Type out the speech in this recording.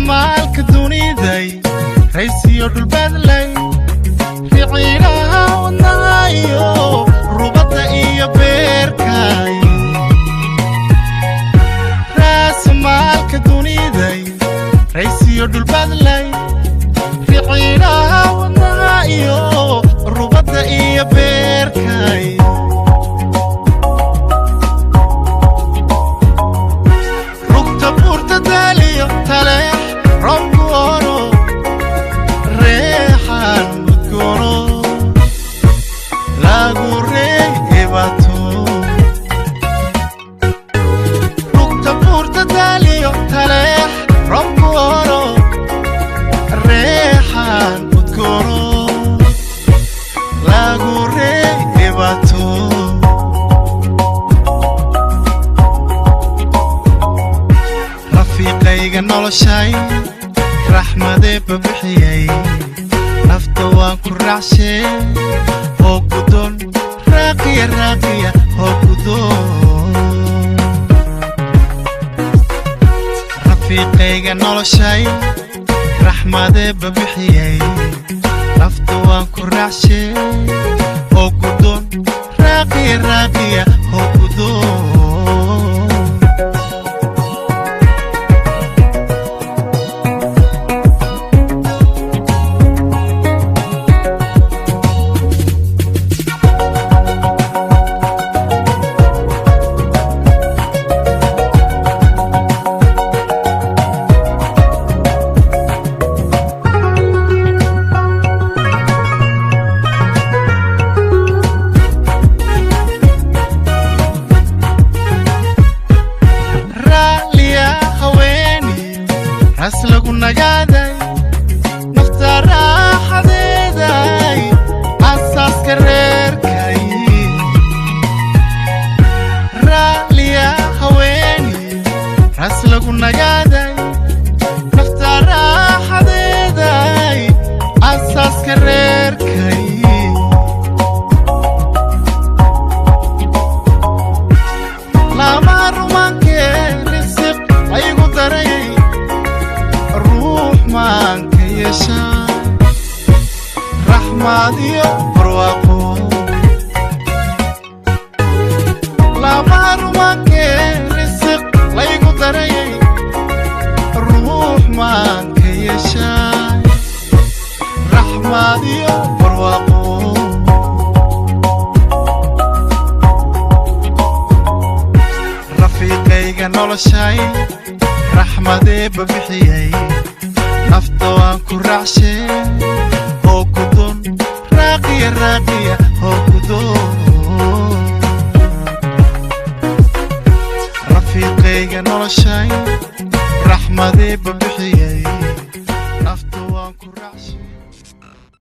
maalka duniday raysiyo dhulbadlay riciilaha wadnahayo rubadda iyo beerkay raas maalka duniday raysiyo dhulbadlay riciilaha wadnahayo rubadda iyo beerkay rugta buurta daaliyo taleex robku oro reexan udgono lagu reebato rugta buurta daaliyo taleex robku oro reexan udgono lagu reebato rafiiqayga noloshay raxmadee babixiyay nafta waan ku raacshe oo gudon raaqiya raaqiya oo gudon rafiiqayga noloshay raxmadee babixiyay nafta waan ku raacshe oo gudon raaqiya raaqiya oo gudon aslagu nagaaday nafta raaxadeeday asaaska reerkay raaliya haweeni aslagu nagaaday nafta raaxadeeday asaaska reerkay lama rumankee risiq aygu daray maanka yeeshaa raxmaad iyo barwaaqo lama rumankee risiq laygu darayay ruux maanka yeeshaa raxmaad iyo barwaaqo rafiiqayga noloshay raxmadee babixiyay nafta waan ku raacshe oo gudon raaqiya raaqiya oo gudon rafiiqayga noloshay raxmadee babixiyay nafta waan ku raacshe